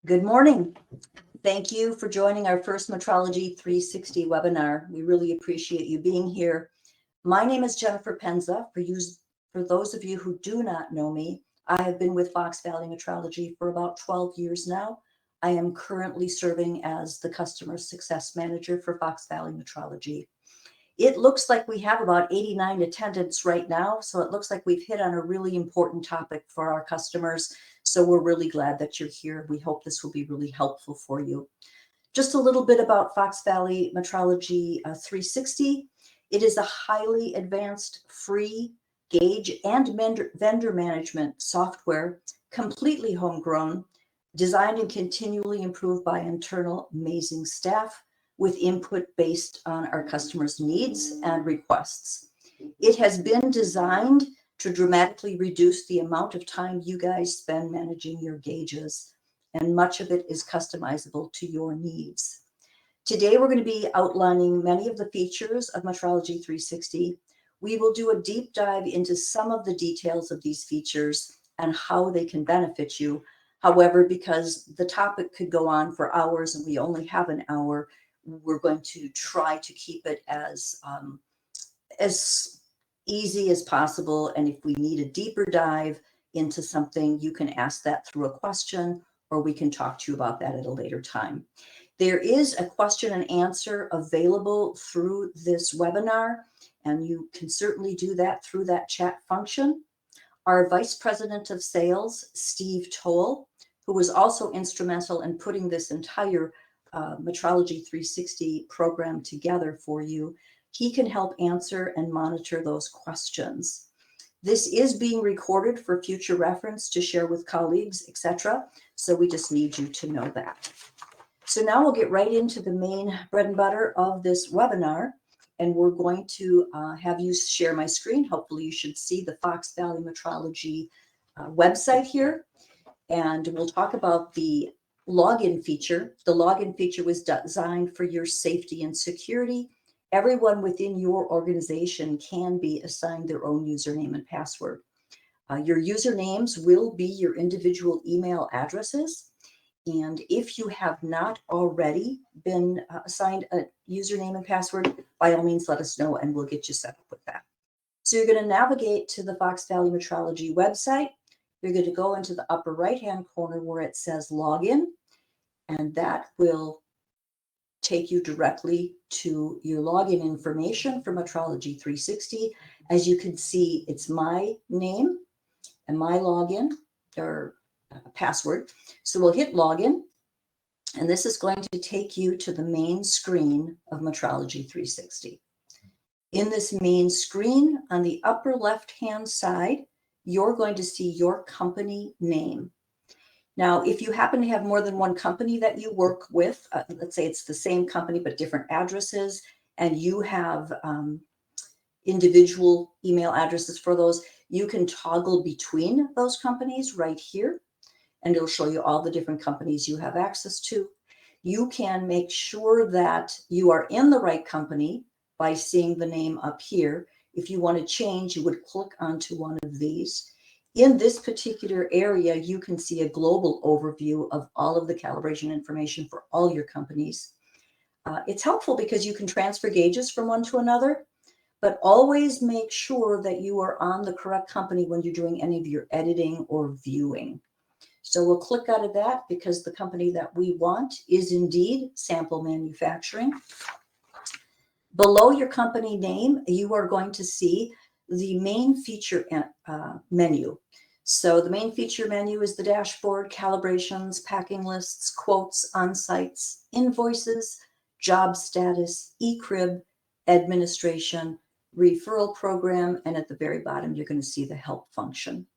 Good morning. Thank you for joining our first Metrology 360 webinar. We really appreciate you being here. My name is Jennifer Penza. For those of you who do not know me, I have been with Fox Valley Metrology for about 12 years now. I am currently serving as the Customer Success Manager for Fox Valley Metrology. It looks like we have about 89 attendants right now, so it looks like we've hit on a really important topic for our customers. So we're really glad that you're here. We hope this will be really helpful for you. Just a little bit about Fox Valley Metrology 360. It is a highly advanced, free gauge and vendor management software, completely homegrown, designed and continually improved by internal amazing staff with input based on our customers' needs and requests. It has been designed to dramatically reduce the amount of time you guys spend managing your gauges, and much of it is customizable to your needs. Today, we're going to be outlining many of the features of Metrology 360. We will do a deep dive into some of the details of these features and how they can benefit you. However, because the topic could go on for hours and we only have an hour, we're going to try to keep it as easy as possible. And if we need a deeper dive into something, you can ask that through a question, or we can talk to you about that at a later time. There is a question and answer available through this webinar, and you can certainly do that through that chat function. Our Vice President of Sales, Steve Toll, who was also instrumental in putting this entire Metrology 360 program together for you, he can help answer and monitor those questions. This is being recorded for future reference to share with colleagues, etc. So we just need you to know that. So now we'll get right into the main bread and butter of this webinar, and we're going to have you share my screen. Hopefully you should see the Fox Valley Metrology website here, and we'll talk about the login feature. The login feature was designed for your safety and security. Everyone within your organization can be assigned their own username and password. Your usernames will be your individual email addresses. And if you have not already been assigned a username and password, by all means, let us know and we'll get you set up with that. So you're going to navigate to the Fox Valley Metrology website. You're going to go into the upper right-hand corner where it says login, and that will take you directly to your login information for Metrology 360. As you can see, it's my name and my login or password. So we'll hit login, and this is going to take you to the main screen of Metrology 360. In this main screen, on the upper left-hand side, you're going to see your company name. Now, if you happen to have more than one company that you work with, let's say it's the same company but different addresses, and you have individual email addresses for those, you can toggle between those companies right here, and it'll show you all the different companies you have access to. You can make sure that you are in the right company by seeing the name up here. If you want to change, you would click onto one of these. In this particular area, you can see a global overview of all of the calibration information for all your companies. It's helpful because you can transfer gauges from one to another, but always make sure that you are on the correct company when you're doing any of your editing or viewing. So we'll click out of that because the company that we want is indeed Sample Manufacturing. Below your company name, you are going to see the main feature menu. So the main feature menu is the dashboard, calibrations, packing lists, quotes, on-sites, invoices, job status, eCrib, administration, referral program, and at the very bottom, you're going to see the help function.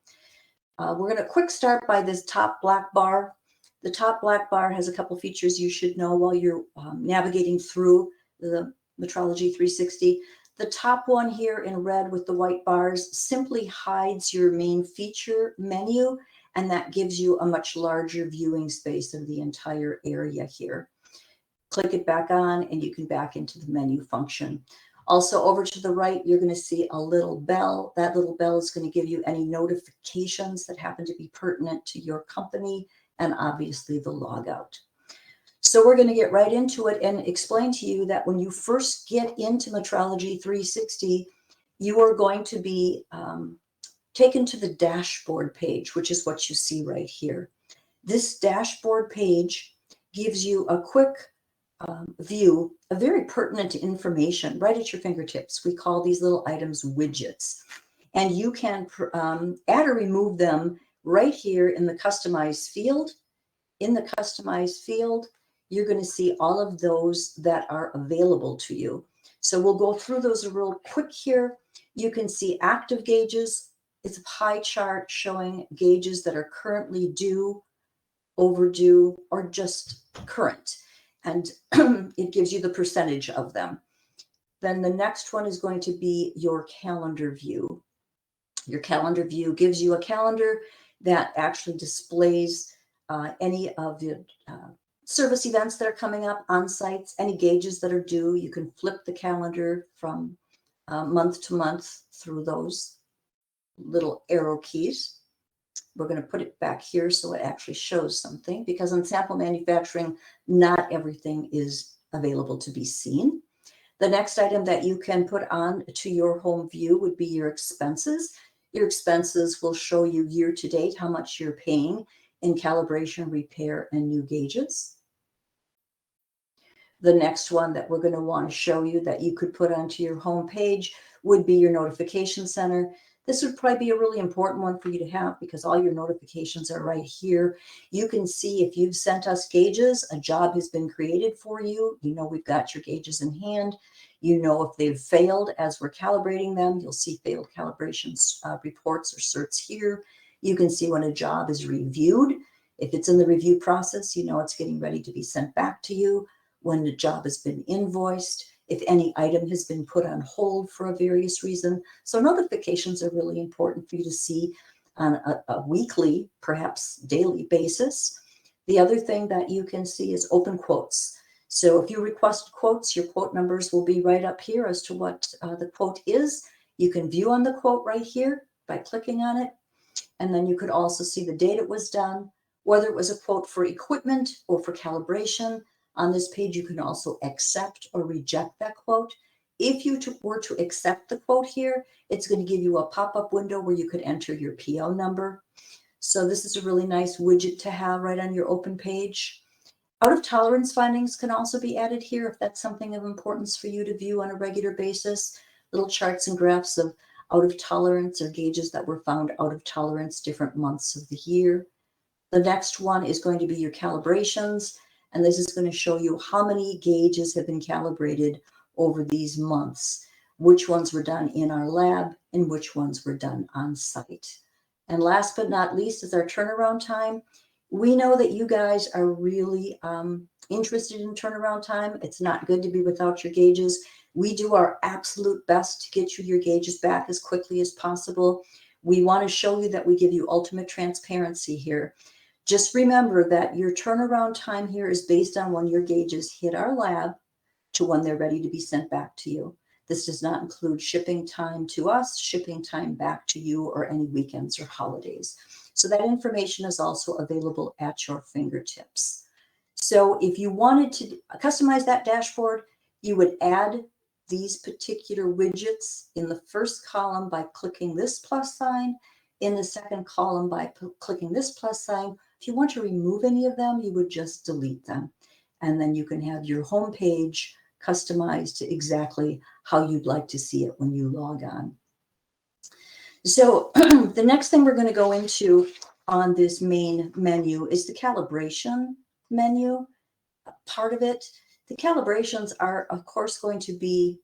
We're going to quick start by this top black bar. The top black bar has a couple features you should know while you're navigating through the Metrology 360. The top one here in red with the white bars simply hides your main feature menu, and that gives you a much larger viewing space of the entire area here. Click it back on and you can back into the menu function. Also over to the right, you're going to see a little bell. That little bell is going to give you any notifications that happen to be pertinent to your company and obviously the logout. So we're going to get right into it and explain to you that when you first get into Metrology360, you are going to be taken to the dashboard page, which is what you see right here. This dashboard page gives you a quick view of very pertinent information right at your fingertips. We call these little items widgets. And you can add or remove them right here in the Customize field. In the Customize field, you're going to see all of those that are available to you. So we'll go through those real quick here. You can see active gauges. It's a pie chart showing gauges that are currently due, overdue, or just current. And it gives you the percentage of them. Then the next one is going to be your calendar view. Your calendar view gives you a calendar that actually displays any of the service events that are coming up on sites, any gauges that are due. You can flip the calendar from month to month through those little arrow keys. We're going to put it back here so it actually shows something, because in sample manufacturing, not everything is available to be seen. The next item that you can put on to your home view would be your expenses. Your expenses will show you year to date how much you're paying in calibration, repair, and new gauges. The next one that we're going to want to show you that you could put onto your home page would be your notification center. This would probably be a really important one for you to have because all your notifications are right here. You can see if you've sent us gauges, a job has been created for you. You know we've got your gauges in hand. You know if they've failed as we're calibrating them. You'll see failed calibrations reports or certs here. You can see when a job is reviewed. If it's in the review process, you know it's getting ready to be sent back to you. When the job has been invoiced, if any item has been put on hold for a various reason. So notifications are really important for you to see on a weekly, perhaps daily basis. The other thing that you can see is open quotes. So if you request quotes, your quote numbers will be right up here as to what the quote is. You can view on the quote right here by clicking on it. And then you could also see the date it was done, whether it was a quote for equipment or for calibration. On this page, you can also accept or reject that quote. If you were to accept the quote here, it's going to give you a pop-up window where you could enter your PO number. So this is a really nice widget to have right on your open page. Out of tolerance findings can also be added here if that's something of importance for you to view on a regular basis. Little charts and graphs of out of tolerance or gauges that were found out of tolerance different months of the year. The next one is going to be your calibrations. And this is going to show you how many gauges have been calibrated over these months, which ones were done in our lab and which ones were done on site. And last but not least is our turnaround time. We know that you guys are really interested in turnaround time. It's not good to be without your gauges. We do our absolute best to get you your gauges back as quickly as possible. We want to show you that we give you ultimate transparency here. Just remember that your turnaround time here is based on when your gauges hit our lab to when they're ready to be sent back to you. This does not include shipping time to us, shipping time back to you, or any weekends or holidays. So that information is also available at your fingertips. So if you wanted to customize that dashboard, you would add these particular widgets in the first column by clicking this plus sign, in the second column by clicking this plus sign. If you want to remove any of them, you would just delete them. And then you can have your home page customized to exactly how you'd like to see it when you log on. So the next thing we're going to go into on this main menu is the calibration menu part of it. The calibrations are, of course, going to be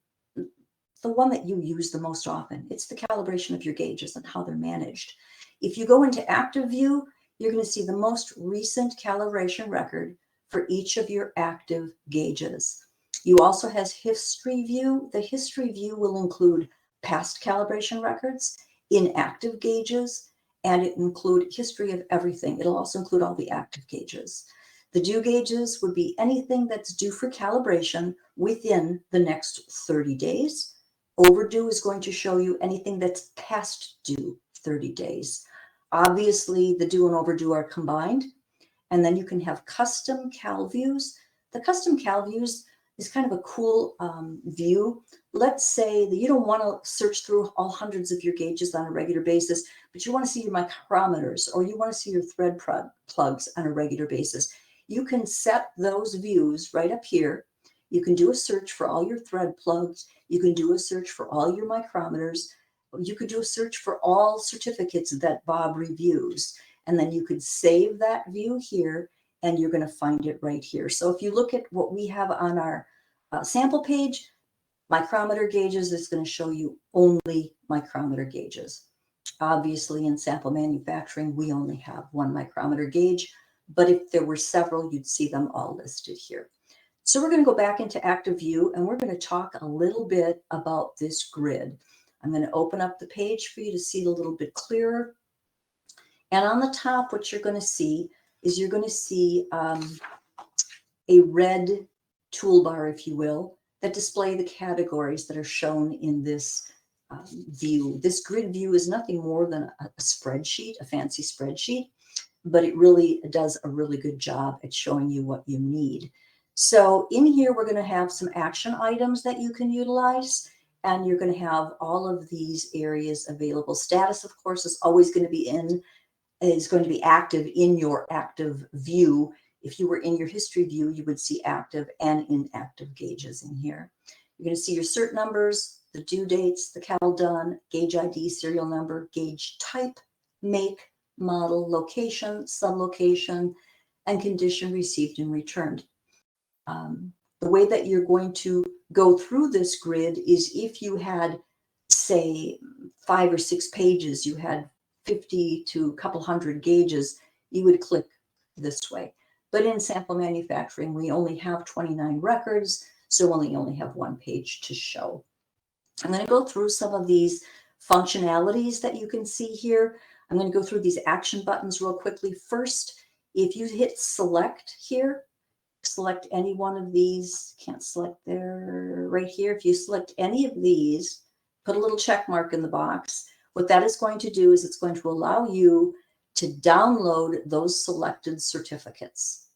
the one that you use the most often. It's the calibration of your gauges and how they're managed. If you go into active view, you're going to see the most recent calibration record for each of your active gauges. You also have history view. The history view will include past calibration records, inactive gauges, and it include history of everything. It'll also include all the active gauges. The due gauges would be anything that's due for calibration within the next 30 days. Overdue is going to show you anything that's past due 30 days. Obviously, the due and overdue are combined. And then you can have custom cal views. The custom cal views is kind of a cool view. Let's say that you don't want to search through all hundreds of your gauges on a regular basis, but you want to see your micrometers, or you want to see your thread plugs on a regular basis. You can set those views right up here. You can do a search for all your thread plugs. You can do a search for all your micrometers. You could do a search for all certificates that Bob reviews. And then you could save that view here, and you're going to find it right here. So if you look at what we have on our sample page, micrometer gauges, is going to show you only micrometer gauges. Obviously, in sample manufacturing, we only have one micrometer gauge, but if there were several, you'd see them all listed here. So we're going to go back into active view, and we're going to talk a little bit about this grid. I'm going to open up the page for you to see it a little bit clearer. And on the top, what you're going to see is you're going to see a red toolbar, if you will, that display the categories that are shown in this view. This grid view is nothing more than a spreadsheet, a fancy spreadsheet, but it really does a really good job at showing you what you need. So in here, we're going to have some action items that you can utilize, and you're going to have all of these areas available. Status, of course, is always going to be active in your active view. If you were in your history view, you would see active and inactive gauges in here. You're going to see your cert numbers, the due dates, the cal done, gauge ID, serial number, gauge type, make, model, location, sublocation, and condition received and returned. The way that you're going to go through this grid is if you had, say, 5 or 6 pages, you had 50 to a couple hundred gauges, you would click this way. But in sample manufacturing, we only have 29 records, so we only have one page to show. I'm going to go through some of these functionalities that you can see here. I'm going to go through these action buttons real quickly. First, if you hit select here, select any one of these, can't select there, right here. If you select any of these, put a little check mark in the box. What that is going to do is it's going to allow you to download those selected certificates.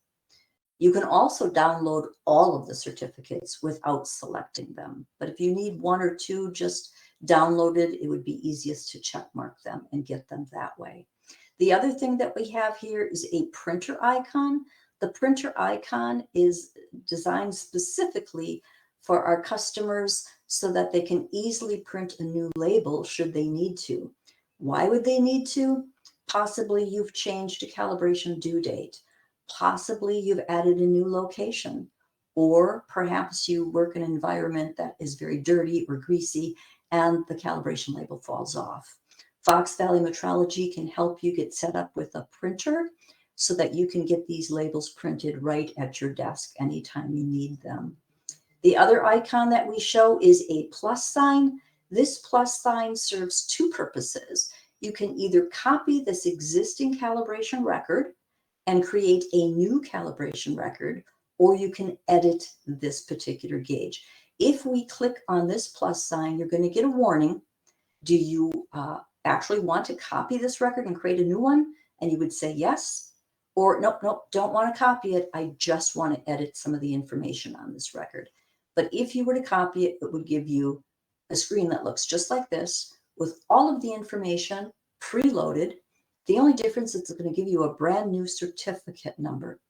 You can also download all of the certificates without selecting them. But if you need 1 or 2 just downloaded, it would be easiest to check mark them and get them that way. The other thing that we have here is a printer icon. The printer icon is designed specifically for our customers so that they can easily print a new label should they need to. Why would they need to? Possibly you've changed a calibration due date. Possibly you've added a new location. Or perhaps you work in an environment that is very dirty or greasy and the calibration label falls off. Fox Valley Metrology can help you get set up with a printer so that you can get these labels printed right at your desk anytime you need them. The other icon that we show is a plus sign. This plus sign serves 2 purposes. You can either copy this existing calibration record and create a new calibration record, or you can edit this particular gauge. If we click on this plus sign, you're going to get a warning. Do you actually want to copy this record and create a new one? And you would say yes. Or nope, don't want to copy it. I just want to edit some of the information on this record. But if you were to copy it, it would give you a screen that looks just like this with all of the information preloaded. The only difference is it's going to give you a brand new certificate number.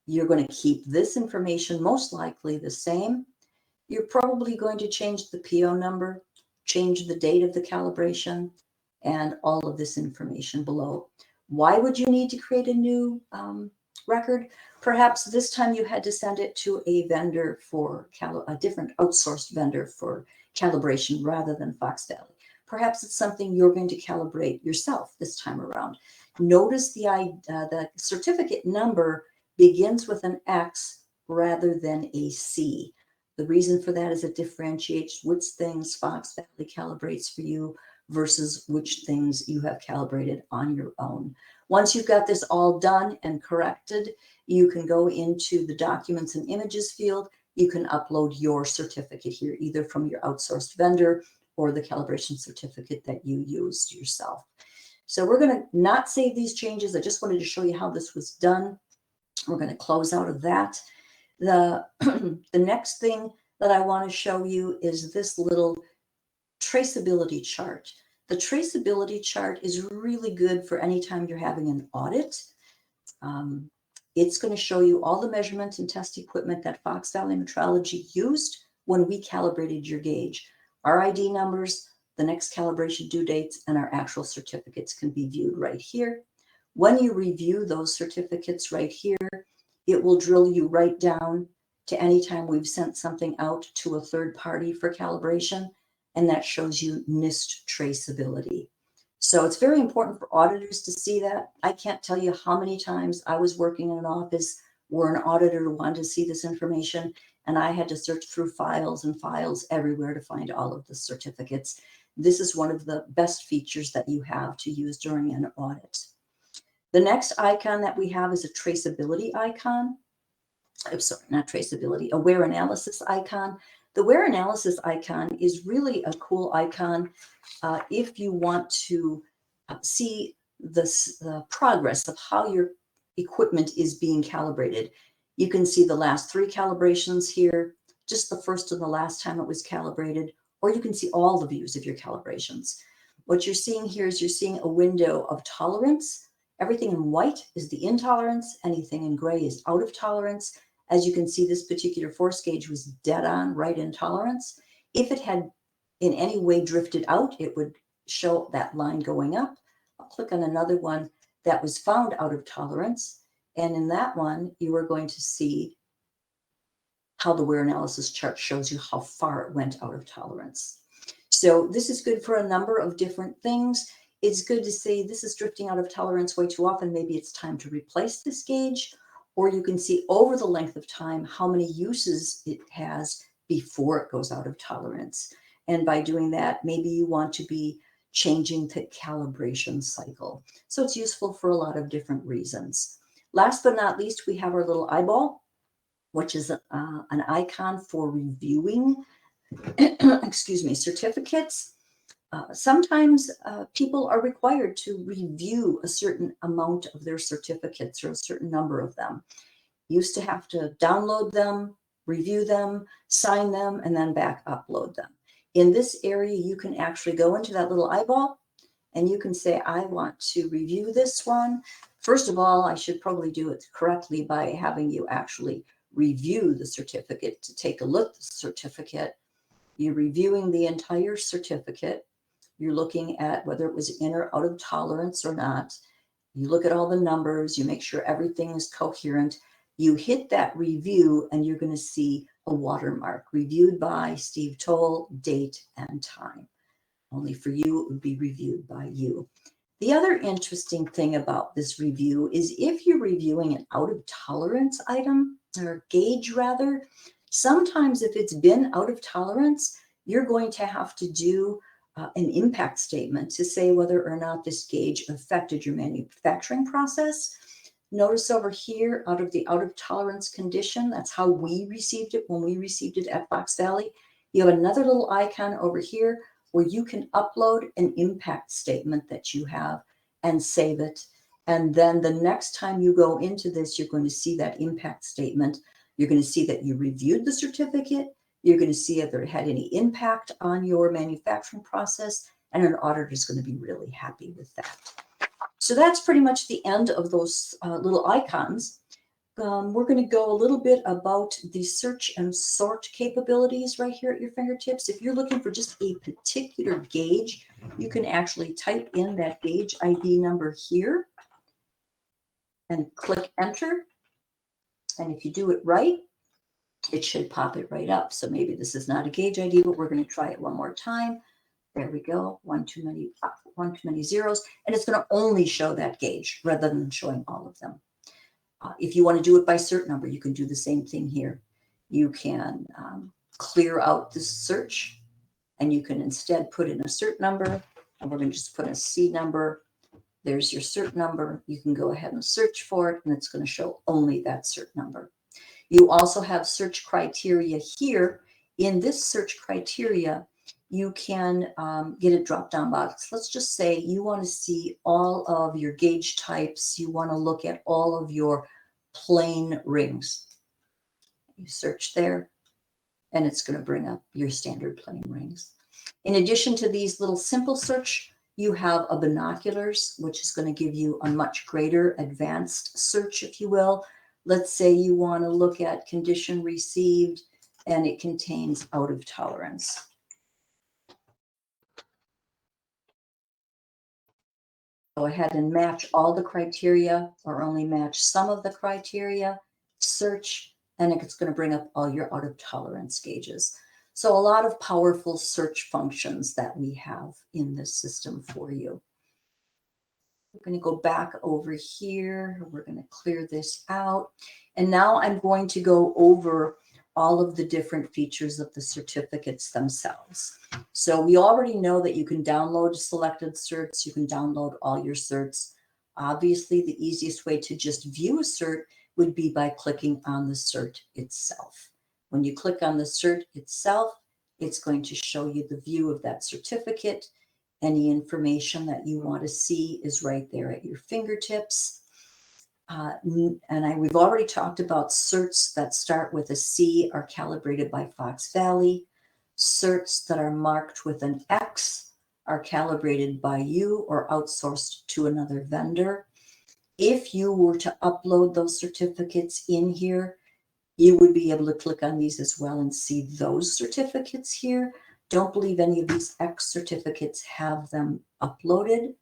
You're going to keep this information most likely the same. You're probably going to change the PO number, change the date of the calibration, and all of this information below. Why would you need to create a new record? Perhaps this time you had to send it to a vendor for a different outsourced vendor for calibration rather than Fox Valley. Perhaps it's something you're going to calibrate yourself this time around. Notice the certificate number begins with an X rather than a C. The reason for that is it differentiates which things Fox Valley calibrates for you versus which things you have calibrated on your own. Once you've got this all done and corrected, you can go into the Documents and Images field. You can upload your certificate here, either from your outsourced vendor or the calibration certificate that you used yourself. So we're going to not save these changes. I just wanted to show you how this was done. We're going to close out of that. The, the next thing that I want to show you is this little traceability chart. The traceability chart is really good for anytime you're having an audit. It's going to show you all the measurement and test equipment that Fox Valley Metrology used when we calibrated your gauge. Our ID numbers, the next calibration due dates, and our actual certificates can be viewed right here. When you review those certificates right here, it will drill you right down to any time we've sent something out to a third party for calibration, and that shows you missed traceability. So it's very important for auditors to see that. I can't tell you how many times I was working in an office where an auditor wanted to see this information, and I had to search through files and files everywhere to find all of the certificates. This is one of the best features that you have to use during an audit. The next icon that we have is a traceability icon. I'm sorry, not traceability, a wear analysis icon. The wear analysis icon is really a cool icon if you want to see the progress of how your equipment is being calibrated. You can see the last 3 calibrations here, just the first and the last time it was calibrated, or you can see all the views of your calibrations. What you're seeing here is you're seeing a window of tolerance. Everything in white is the intolerance. Anything in gray is out of tolerance. As you can see, this particular force gauge was dead on, right in tolerance. If it had in any way drifted out, it would show that line going up. I'll click on another one that was found out of tolerance. And in that one, you are going to see how the wear analysis chart shows you how far it went out of tolerance. So this is good for a number of different things. It's good to say this is drifting out of tolerance way too often. Maybe it's time to replace this gauge. Or you can see over the length of time how many uses it has before it goes out of tolerance. And by doing that, maybe you want to be changing the calibration cycle. So it's useful for a lot of different reasons. Last but not least, we have our little eyeball, which is an icon for reviewing excuse me, certificates. Sometimes people are required to review a certain amount of their certificates or a certain number of them. Used to have to download them, review them, sign them, and then back upload them. In this area, you can actually go into that little eyeball and you can say, I want to review this one. First of all, I should probably do it correctly by having you actually review the certificate to take a look at the certificate. You're reviewing the entire certificate. You're looking at whether it was in or out of tolerance or not. You look at all the numbers. You make sure everything is coherent. You hit that review and you're going to see a watermark, reviewed by Steve Toll, date and time. Only for you, it would be reviewed by you. The other interesting thing about this review is if you're reviewing an out of tolerance item, or gauge rather, sometimes if it's been out of tolerance, you're going to have to do an impact statement to say whether or not this gauge affected your manufacturing process. Notice over here, out of tolerance condition, that's how we received it when we received it at Fox Valley. You have another little icon over here where you can upload an impact statement that you have and save it. And then the next time you go into this, you're going to see that impact statement. You're going to see that you reviewed the certificate. You're going to see if it had any impact on your manufacturing process, and an auditor is going to be really happy with that. So that's pretty much the end of those little icons. We're going to go a little bit about the search and sort capabilities right here at your fingertips. If you're looking for just a particular gauge, you can actually type in that gauge ID number here and click enter. And if you do it right, it should pop it right up. So maybe this is not a gauge ID, but we're going to try it one more time. There we go. One too many zeros. And it's going to only show that gauge rather than showing all of them. If you want to do it by cert number, you can do the same thing here. You can clear out this search and you can instead put in a cert number. And we're going to just put a C number. There's your cert number. You can go ahead and search for it, and it's going to show only that cert number. You also have search criteria here. In this search criteria, you can get a drop-down box. Let's just say you want to see all of your gauge types. You want to look at all of your plain rings. You search there, and it's going to bring up your standard plain rings. In addition to these little simple search, you have a binoculars, which is going to give you a much greater advanced search, if you will. Let's say you want to look at condition received, and it contains out of tolerance. Go ahead and match all the criteria or only match some of the criteria, search, and it's going to bring up all your out of tolerance gauges. So a lot of powerful search functions that we have in this system for you. We're going to go back over here. We're going to clear this out. And now I'm going to go over all of the different features of the certificates themselves. So we already know that you can download selected certs. You can download all your certs. Obviously, the easiest way to just view a cert would be by clicking on the cert itself. When you click on the cert itself, it's going to show you the view of that certificate. Any information that you want to see is right there at your fingertips. We've already talked about certs that start with a C are calibrated by Fox Valley. Certs that are marked with an X are calibrated by you or outsourced to another vendor. If you were to upload those certificates in here, you would be able to click on these as well and see those certificates here. Don't believe any of these X certificates have them uploaded.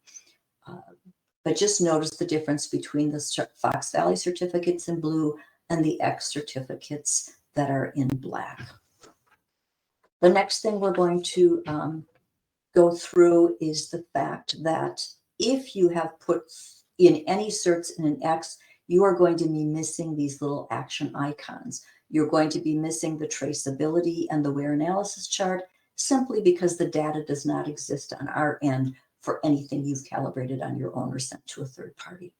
But just notice the difference between the Fox Valley certificates in blue and the X certificates that are in black. The next thing we're going to go through is the fact that if you have put in any certs in an X, you are going to be missing these little action icons. You're going to be missing the traceability and the wear analysis chart simply because the data does not exist on our end for anything you've calibrated on your own or sent to a third party.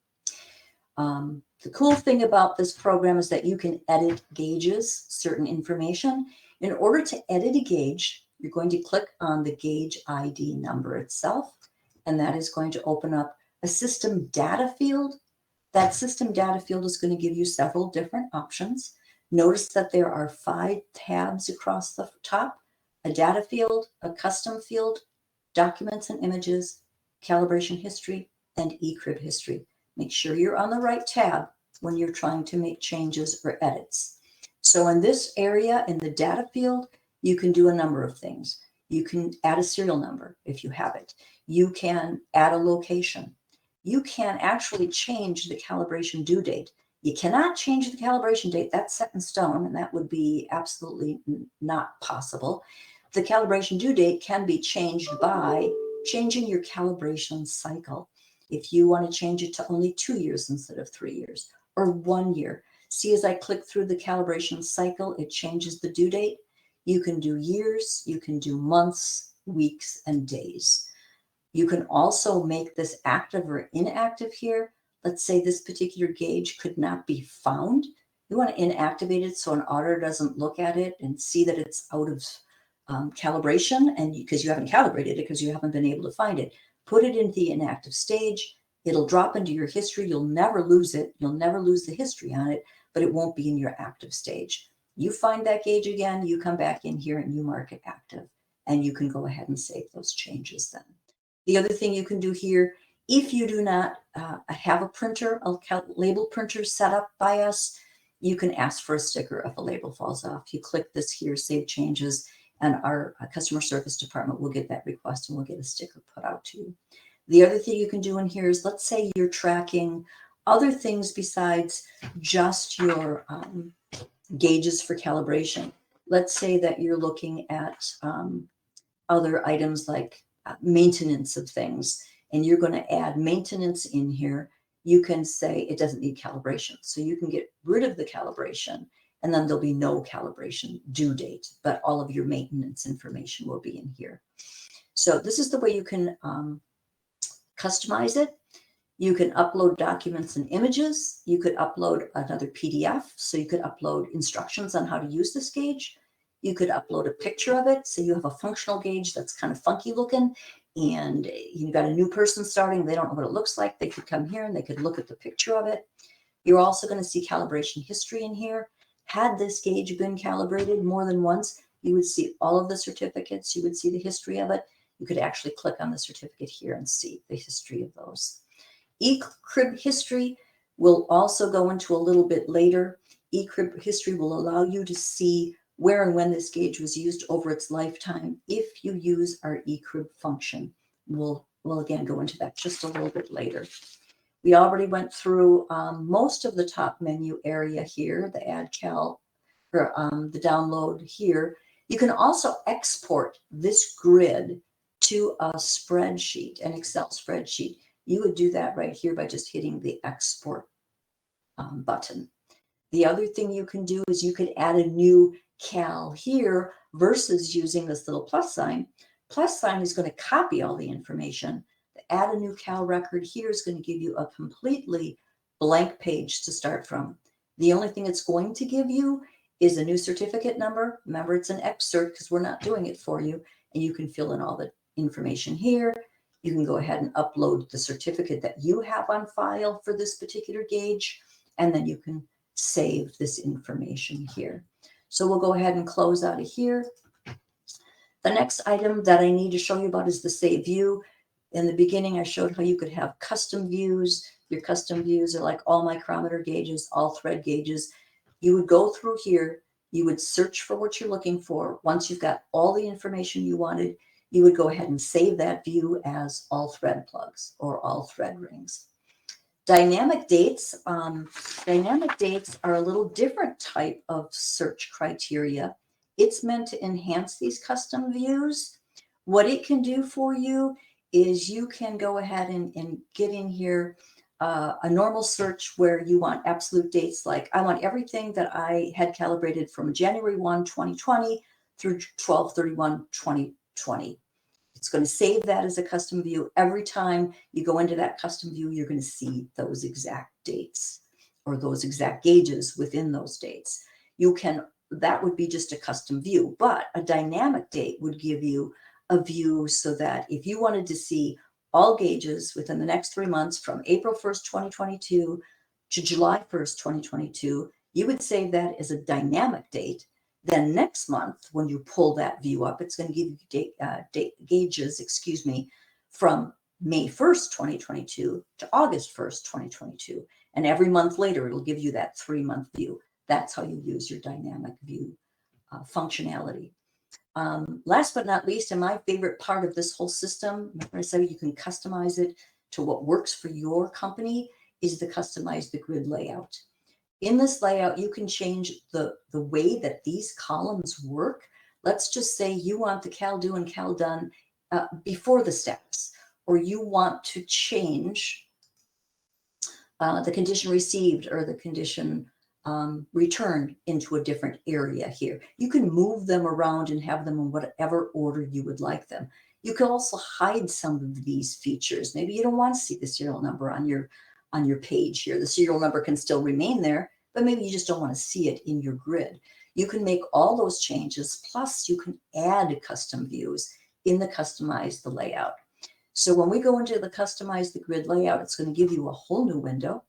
The cool thing about this program is that you can edit gauges, certain information. In order to edit a gauge, you're going to click on the gauge ID number itself, and that is going to open up a system data field. That system data field is going to give you several different options. Notice that there are 5 tabs across the top: a data field, a custom field, documents and images, calibration history, and eCrib history. Make sure you're on the right tab when you're trying to make changes or edits. So in this area, in the data field, you can do a number of things. You can add a serial number if you have it. You can add a location. You can actually change the calibration due date. You cannot change the calibration date. That's set in stone, and that would be absolutely not possible. The calibration due date can be changed by changing your calibration cycle. If you want to change it to only 2 years instead of 3 years, or 1 year. See, as I click through the calibration cycle, it changes the due date. You can do years, you can do months, weeks, and days. You can also make this active or inactive here. Let's say this particular gauge could not be found. You want to inactivate it so an auditor doesn't look at it and see that it's out of calibration, and because you haven't calibrated it because you haven't been able to find it. Put it into the inactive stage. It'll drop into your history. You'll never lose it. You'll never lose the history on it, but it won't be in your active stage. You find that gauge again, you come back in here and you mark it active, and you can go ahead and save those changes then. The other thing you can do here, if you do not have a printer, a label printer set up by us, you can ask for a sticker if a label falls off. You click this here, save changes, and our customer service department will get that request and we'll get a sticker put out to you. The other thing you can do in here is, let's say you're tracking other things besides just your gauges for calibration. Let's say that you're looking at other items like maintenance of things, and you're going to add maintenance in here. You can say it doesn't need calibration. So you can get rid of the calibration, and then there'll be no calibration due date, but all of your maintenance information will be in here. So this is the way you can customize it. You can upload documents and images. You could upload another PDF. So you could upload instructions on how to use this gauge. You could upload a picture of it. So you have a functional gauge that's kind of funky looking, and you've got a new person starting. They don't know what it looks like. They could come here and they could look at the picture of it. You're also going to see calibration history in here. Had this gauge been calibrated more than once, you would see all of the certificates. You would see the history of it. You could actually click on the certificate here and see the history of those. eCrib history will also go into a little bit later. eCrib history will allow you to see where and when this gauge was used over its lifetime if you use our eCrib function. We'll again go into that just a little bit later. We already went through most of the top menu area here, the add cal, or the download here. You can also export this grid to a spreadsheet, an Excel spreadsheet. You would do that right here by just hitting the export button. The other thing you can do is you could add a new cal here versus using this little plus sign. Plus sign is going to copy all the information. Add a new cal record here is going to give you a completely blank page to start from. The only thing it's going to give you is a new certificate number. Remember, it's an excerpt because we're not doing it for you, and you can fill in all the information here. You can go ahead and upload the certificate that you have on file for this particular gauge, and then you can save this information here. So we'll go ahead and close out of here. The next item that I need to show you about is the save view. In the beginning, I showed how you could have custom views. Your custom views are like all micrometer gauges, all thread gauges. You would go through here, you would search for what you're looking for. Once you've got all the information you wanted, you would go ahead and save that view as all thread plugs or all thread rings. Dynamic dates are a little different type of search criteria. It's meant to enhance these custom views. What it can do for you is you can go ahead and get in here a normal search where you want absolute dates, like I want everything that I had calibrated from January 1, 2020 through 12/31/2020. It's going to save that as a custom view. Every time you go into that custom view, you're going to see those exact dates or those exact gauges within those dates. That would be just a custom view, but a dynamic date would give you a view so that if you wanted to see all gauges within the next 3 months from April 1st, 2022 to July 1st, 2022, you would save that as a dynamic date. Then next month, when you pull that view up, it's going to give you gauges, from May 1st, 2022 to August 1st, 2022. And every month later, it'll give you that 3-month view. That's how you use your dynamic view functionality. Last but not least, and my favorite part of this whole system, remember I said you can customize it to what works for your company, is to customize the grid layout. In this layout, you can change the way that these columns work. Let's just say you want the cal due and cal done before the status, or you want to change the condition received or the condition returned into a different area here. You can move them around and have them in whatever order you would like them. You can also hide some of these features. Maybe you don't want to see the serial number on your page here. The serial number can still remain there, but maybe you just don't want to see it in your grid. You can make all those changes, plus you can add custom views in the customize the layout. So when we go into the customize the grid layout, it's going to give you a whole new window.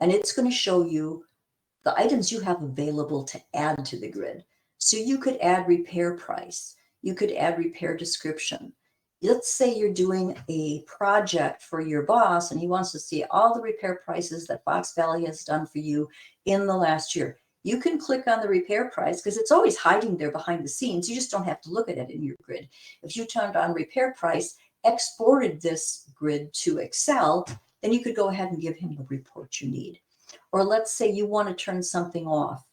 And it's going to show you the items you have available to add to the grid. So you could add repair price. You could add repair description. Let's say you're doing a project for your boss and he wants to see all the repair prices that Fox Valley has done for you in the last year. You can click on the repair price because it's always hiding there behind the scenes. You just don't have to look at it in your grid. If you turned on repair price, exported this grid to Excel, then you could go ahead and give him the report you need. Or let's say you want to turn something off.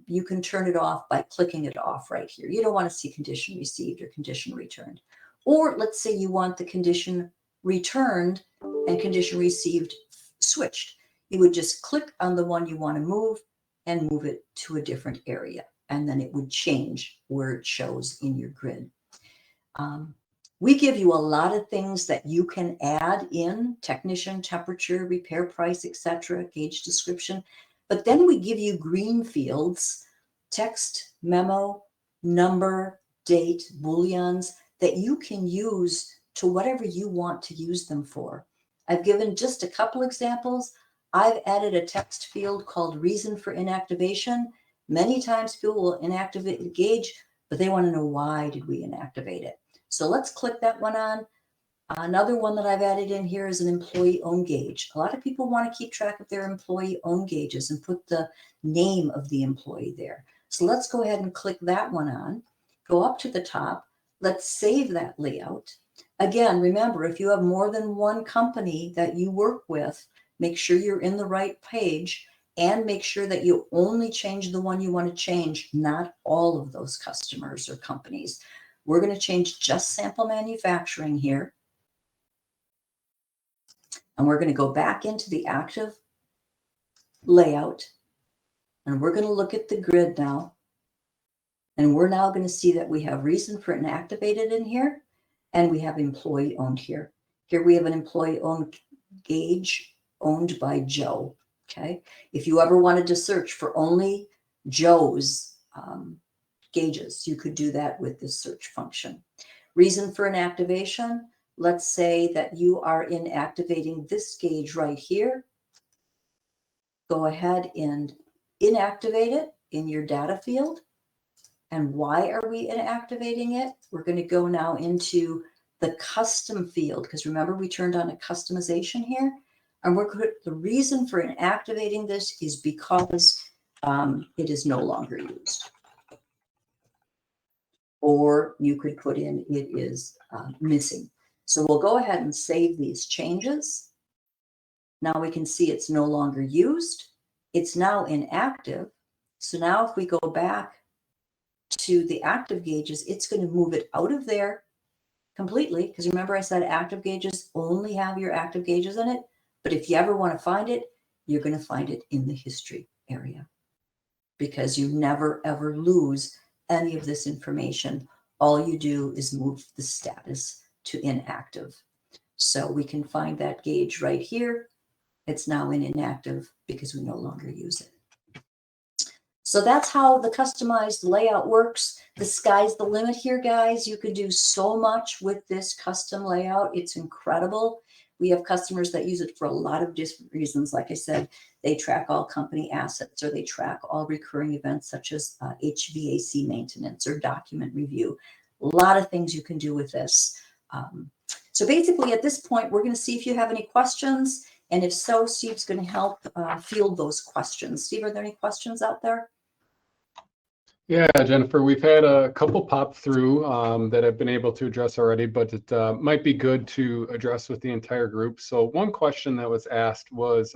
You can turn it off by clicking it off right here. You don't want to see condition received or condition returned. Or let's say you want the condition returned and condition received switched. You would just click on the one you want to move and move it to a different area. And then it would change where it shows in your grid. We give you a lot of things that you can add in: technician, temperature, repair price, etc., gauge description. But then we give you green fields, text, memo, number, date, booleans that you can use to whatever you want to use them for. I've given just a couple examples. I've added a text field called reason for inactivation. Many times people will inactivate the gauge, but they want to know why did we inactivate it. So let's click that one on. Another one that I've added in here is an employee-owned gauge. A lot of people want to keep track of their employee-owned gauges and put the name of the employee there. So let's go ahead and click that one on. Go up to the top. Let's save that layout. Again, remember, if you have more than one company that you work with, make sure you're in the right page and make sure that you only change the one you want to change, not all of those customers or companies. We're going to change just sample manufacturing here. And we're going to go back into the active layout. And we're going to look at the grid now. And we're now going to see that we have reason for inactivated in here. And we have employee owned here. Here we have an employee owned gauge owned by Joe. Okay. If you ever wanted to search for only Joe's gauges, you could do that with this search function. Reason for inactivation. Let's say that you are inactivating this gauge right here. Go ahead and inactivate it in your data field. And why are we inactivating it? We're going to go now into the custom field, because remember we turned on a customization here. And the reason for inactivating this is because it is no longer used. Or you could put in it is missing. So we'll go ahead and save these changes. Now we can see it's no longer used. It's now inactive. So now if we go back to the active gauges, it's going to move it out of there completely. Because remember I said active gauges only have your active gauges in it. But if you ever want to find it, you're going to find it in the history area. Because you never ever lose any of this information. All you do is move the status to inactive. So we can find that gauge right here. It's now in inactive because we no longer use it. So that's how the customized layout works. The sky's the limit here, guys. You could do so much with this custom layout. It's incredible. We have customers that use it for a lot of different reasons. Like I said, they track all company assets, or they track all recurring events such as HVAC maintenance or document review. A lot of things you can do with this. So basically at this point, we're going to see if you have any questions. And if so, Steve's going to help field those questions. Steve, are there any questions out there? Yeah, Jennifer, we've had a couple pop through that I've been able to address already, but it might be good to address with the entire group. So one question that was asked was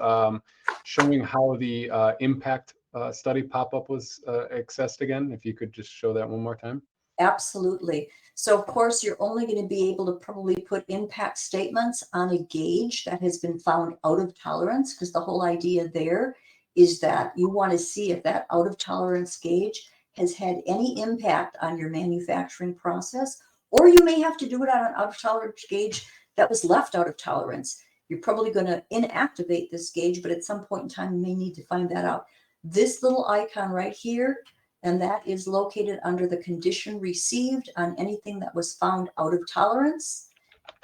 showing how the impact study pop-up was accessed again. If you could just show that one more time. Absolutely. So of course, you're only going to be able to probably put impact statements on a gauge that has been found out of tolerance, because the whole idea there is that you want to see if that out of tolerance gauge has had any impact on your manufacturing process, or you may have to do it on an out of tolerance gauge that was left out of tolerance. You're probably going to inactivate this gauge, but at some point in time, you may need to find that out. This little icon right here, and that is located under the condition received on anything that was found out of tolerance.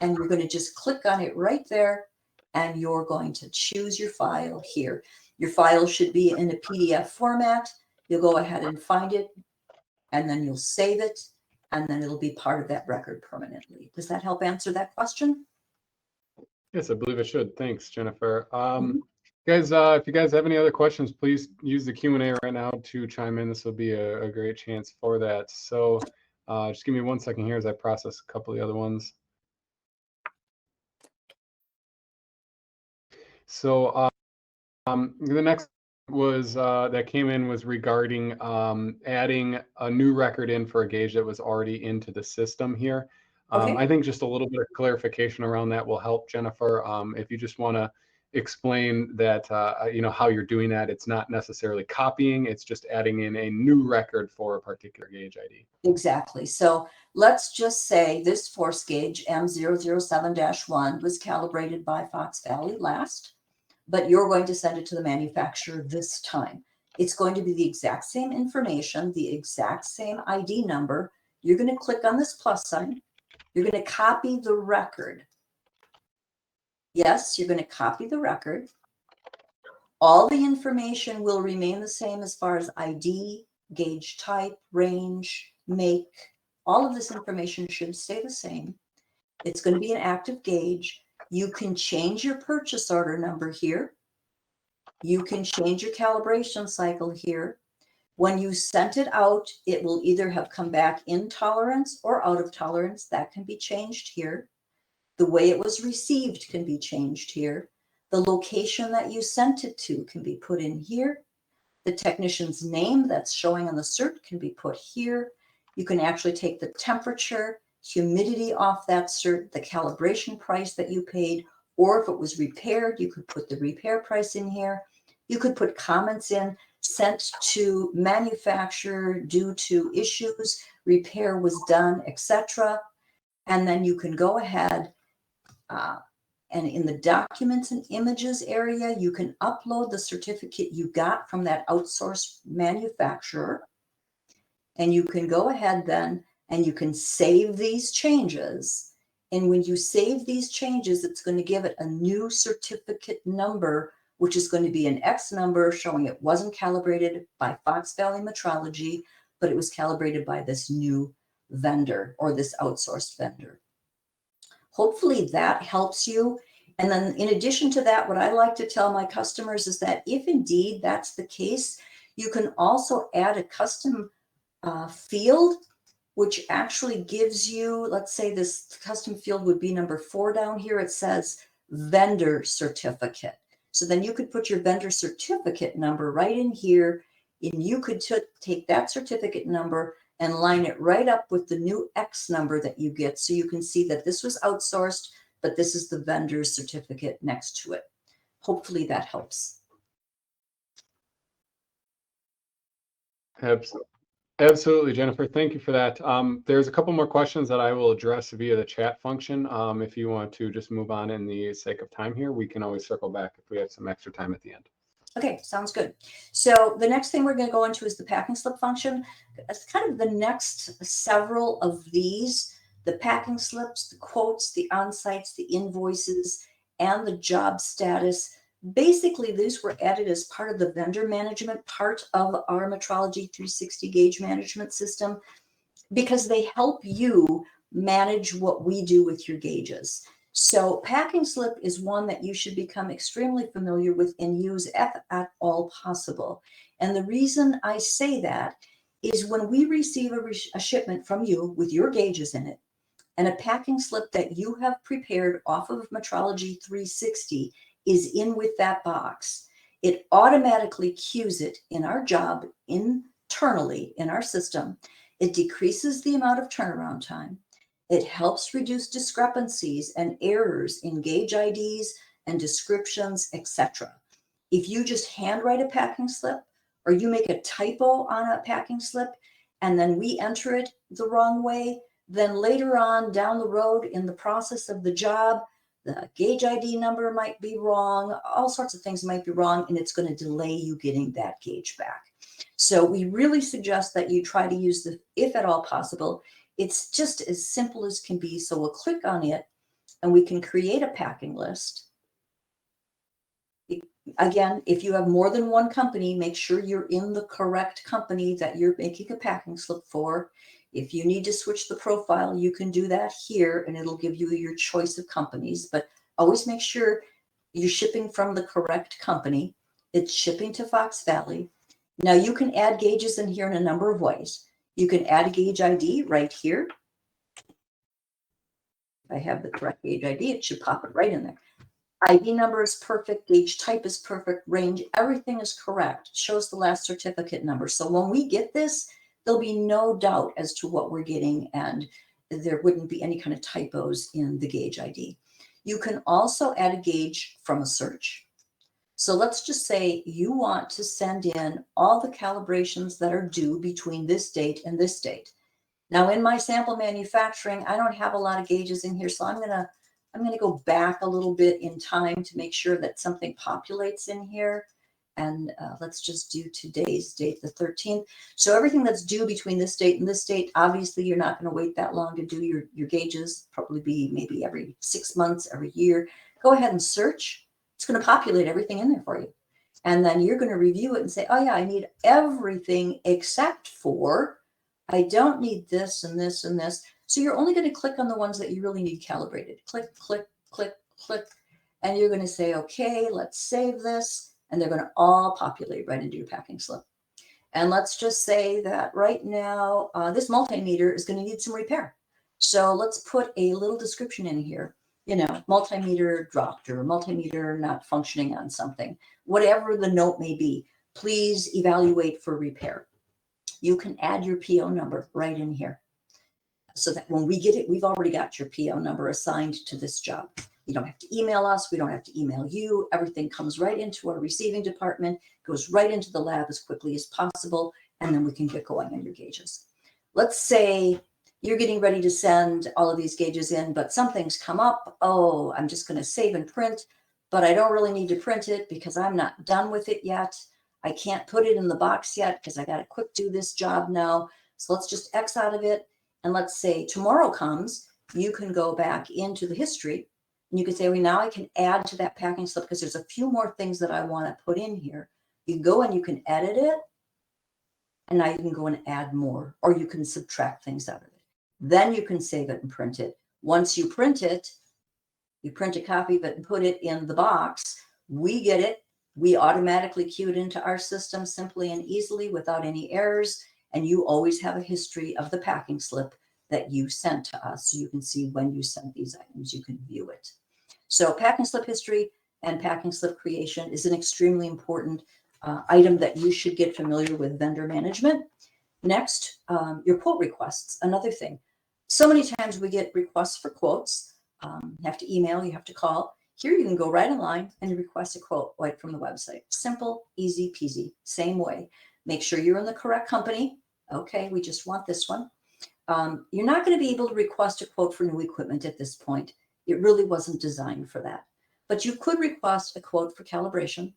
And you're going to just click on it right there, and you're going to choose your file here. Your file should be in a PDF format. You'll go ahead and find it, and then you'll save it, and then it'll be part of that record permanently. Does that help answer that question? Yes, I believe it should. Thanks, Jennifer. Guys, if you guys have any other questions, please use the Q&A right now to chime in. This will be a great chance for that. So just give me 1 second here as I process a couple of the other ones. So the next was that came in was regarding adding a new record in for a gauge that was already into the system here. Okay. I think just a little bit of clarification around that will help, Jennifer. If you just want to explain that, you know, how you're doing that. It's not necessarily copying, it's just adding in a new record for a particular gauge ID. Exactly. So let's just say this force gauge M007-1 was calibrated by Fox Valley last, but you're going to send it to the manufacturer this time. It's going to be the exact same information, the exact same ID number. You're going to click on this plus sign. You're going to copy the record. Yes, you're going to copy the record. All the information will remain the same as far as ID, gauge type, range, make. All of this information should stay the same. It's going to be an active gauge. You can change your purchase order number here. You can change your calibration cycle here. When you sent it out, it will either have come back in tolerance or out of tolerance. That can be changed here. The way it was received can be changed here. The location that you sent it to can be put in here. The technician's name that's showing on the cert can be put here. You can actually take the temperature, humidity off that cert, the calibration price that you paid, or if it was repaired, you could put the repair price in here. You could put comments in, sent to manufacturer due to issues, repair was done, etc. And then you can go ahead and in the documents and images area, you can upload the certificate you got from that outsourced manufacturer. And you can go ahead then and you can save these changes. And when you save these changes, it's going to give it a new certificate number, which is going to be an X number showing it wasn't calibrated by Fox Valley Metrology, but it was calibrated by this new vendor or this outsourced vendor. Hopefully that helps you. And then in addition to that, what I like to tell my customers is that if indeed that's the case, you can also add a custom field, which actually gives you, let's say this custom field would be number 4 down here. It says vendor certificate. So then you could put your vendor certificate number right in here, and you could take that certificate number and line it right up with the new X number that you get. So you can see that this was outsourced, but this is the vendor's certificate next to it. Hopefully that helps. Absolutely, Jennifer. Thank you for that. There's a couple more questions that I will address via the chat function. If you want to just move on in the sake of time here, we can always circle back if we have some extra time at the end. Okay, sounds good. So the next thing we're going to go into is the packing slip function. It's kind of the next several of these, the packing slips, the quotes, the on-sites, the invoices, and the job status. Basically, these were added as part of the vendor management part of our Metrology360 gauge management system because they help you manage what we do with your gauges. So packing slip is one that you should become extremely familiar with and use if at all possible. And the reason I say that is when we receive a shipment from you with your gauges in it and a packing slip that you have prepared off of Metrology360 is in with that box, it automatically queues it in our job internally in our system. It decreases the amount of turnaround time. It helps reduce discrepancies and errors in gauge IDs and descriptions, etc. If you just handwrite a packing slip or you make a typo on a packing slip and then we enter it the wrong way, then later on down the road in the process of the job, the gauge ID number might be wrong, all sorts of things might be wrong, and it's going to delay you getting that gauge back. So we really suggest that you try to use the, if at all possible. It's just as simple as can be. So we'll click on it and we can create a packing list. Again, if you have more than one company, make sure you're in the correct company that you're making a packing slip for. If you need to switch the profile, you can do that here and it'll give you your choice of companies, but always make sure you're shipping from the correct company. It's shipping to Fox Valley. Now you can add gauges in here in a number of ways. You can add a gauge ID right here. If I have the correct gauge ID, it should pop it right in there. ID number is perfect, gauge type is perfect, range, everything is correct. It shows the last certificate number. So when we get this, there'll be no doubt as to what we're getting and there wouldn't be any kind of typos in the gauge ID. You can also add a gauge from a search. So let's just say you want to send in all the calibrations that are due between this date and this date. Now in my sample manufacturing, I don't have a lot of gauges in here, so I'm gonna go back a little bit in time to make sure that something populates in here. And let's just do today's date, the 13th. So everything that's due between this date and this date, obviously you're not going to wait that long to do your gauges, probably be maybe every 6 months, every year. go ahead and search. It's going to populate everything in there for you. And then you're going to review it and say, oh yeah, I need everything except for, I don't need this and this and this. So you're only going to click on the ones that you really need calibrated. Click, click, click, click. And you're going to say, okay, let's save this. And they're going to all populate right into your packing slip. And let's just say that right now, this multimeter is going to need some repair. So let's put a little description in here. You know, multimeter dropped or multimeter not functioning on something. Whatever the note may be, please evaluate for repair. You can add your PO number right in here, so that when we get it, we've already got your PO number assigned to this job. You don't have to email us. We don't have to email you. Everything comes right into our receiving department, goes right into the lab as quickly as possible, and then we can get going on your gauges. Let's say you're getting ready to send all of these gauges in, but something's come up. Oh, I'm just going to save and print, but I don't really need to print it because I'm not done with it yet. I can't put it in the box yet because I got to quick do this job now. So let's just X out of it. And let's say tomorrow comes, you can go back into the history and you can say, well, now I can add to that packing slip because there's a few more things that I want to put in here. You can go and you can edit it. And now you can go and add more, or you can subtract things out of it. Then you can save it and print it. Once you print it, you print a copy of it and put it in the box. We get it. We automatically queue it into our system simply and easily without any errors. And you always have a history of the packing slip that you sent to us. So you can see when you sent these items, you can view it. So packing slip history and packing slip creation is an extremely important item that you should get familiar with vendor management. Next, your quote requests, another thing. So many times we get requests for quotes. You have to email, you have to call. Here you can go right online and request a quote right from the website. Simple, easy peasy, same way. Make sure you're in the correct company. Okay, we just want this one. You're not going to be able to request a quote for new equipment at this point. It really wasn't designed for that. But you could request a quote for calibration.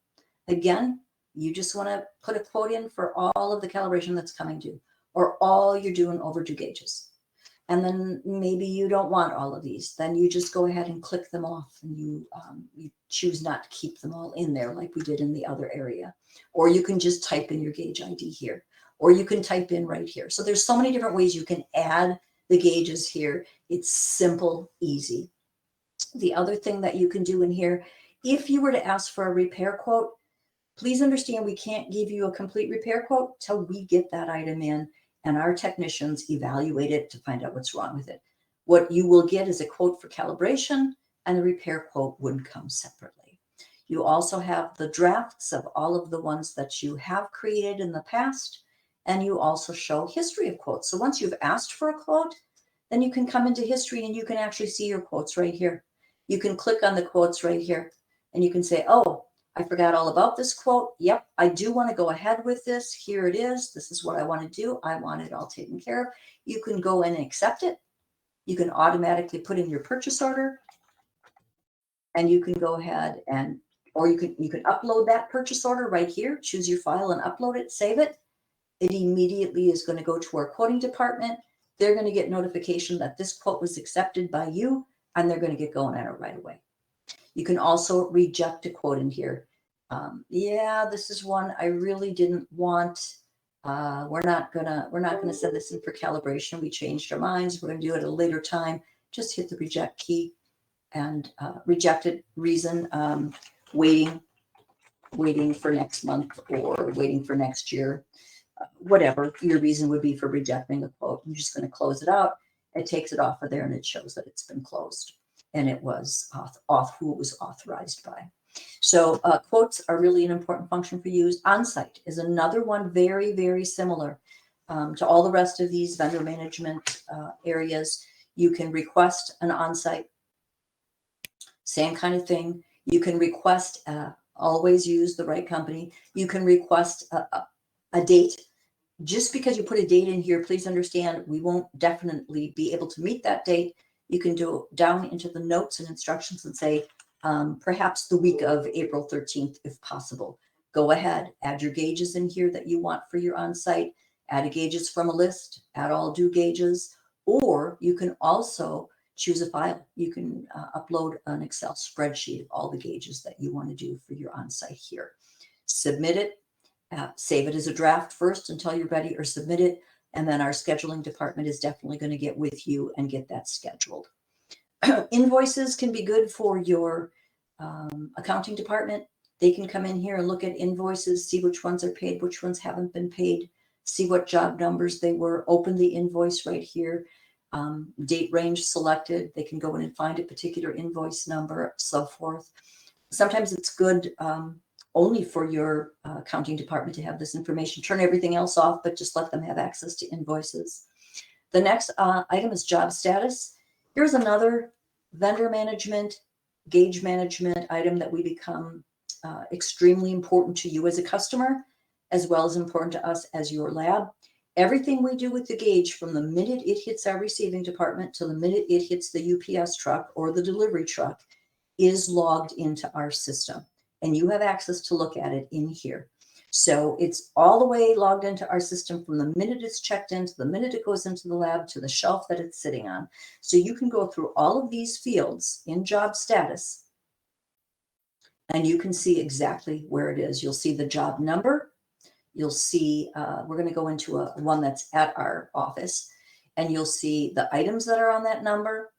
Again, you just want to put a quote in for all of the calibration that's coming due, or all you're doing overdue gauges. And then maybe you don't want all of these. Then you just go ahead and click them off, and you choose not to keep them all in there like we did in the other area. Or you can just type in your gauge ID here, or you can type in right here. So there's so many different ways you can add the gauges here. It's simple, easy. The other thing that you can do in here, if you were to ask for a repair quote, please understand we can't give you a complete repair quote till we get that item in and our technicians evaluate it to find out what's wrong with it. What you will get is a quote for calibration, and the repair quote would come separately. You also have the drafts of all of the ones that you have created in the past, and you also show history of quotes. So once you've asked for a quote, then you can come into history and you can actually see your quotes right here. You can click on the quotes right here and you can say, oh, I forgot all about this quote. Yep, I do want to go ahead with this. Here it is. This is what I want to do. I want it all taken care of. You can go in and accept it. You can automatically put in your purchase order, and you can go ahead and, or you can upload that purchase order right here. Choose your file and upload it, save it. It immediately is going to go to our quoting department. They're going to get notification that this quote was accepted by you, and they're going to get going on it right away. You can also reject a quote in here. Yeah, this is one I really didn't want. We're not gonna send this in for calibration. We changed our minds. We're gonna do it at a later time. Just hit the reject key, and rejected reason, waiting for next month or waiting for next year. Whatever your reason would be for rejecting a quote, I'm just going to close it out. It takes it off of there and it shows that it's been closed and it was who it was authorized by. So quotes are really an important function for you. On-site is another one very, very similar to all the rest of these vendor management areas. You can request an on-site, same kind of thing. You can request, always use the right company. You can request a date. Just because you put a date in here, please understand we won't definitely be able to meet that date. You can do down into the notes and instructions and say, perhaps the week of April 13th, if possible. Go ahead, add your gauges in here that you want for your on-site, add gauges from a list, add all due gauges, or you can also choose a file. You can upload an Excel spreadsheet of all the gauges that you want to do for your on-site here. Submit it, save it as a draft first until you're ready, or submit it, and then our scheduling department is definitely going to get with you and get that scheduled. Invoices can be good for your accounting department. They can come in here and look at invoices, see which ones are paid, which ones haven't been paid, see what job numbers they were, open the invoice right here, date range selected. They can go in and find a particular invoice number, so forth. Sometimes it's good only for your accounting department to have this information. Turn everything else off, but just let them have access to invoices. The next item is job status. Here's another vendor management, gauge management item that we become extremely important to you as a customer, as well as important to us as your lab. Everything we do with the gauge, from the minute it hits our receiving department to the minute it hits the UPS truck or the delivery truck, is logged into our system. And you have access to look at it in here. So it's all the way logged into our system from the minute it's checked in to the minute it goes into the lab to the shelf that it's sitting on. So you can go through all of these fields in job status, and you can see exactly where it is. You'll see the job number. You'll see, we're going to go into one that's at our office, and you'll see the items that are on that number,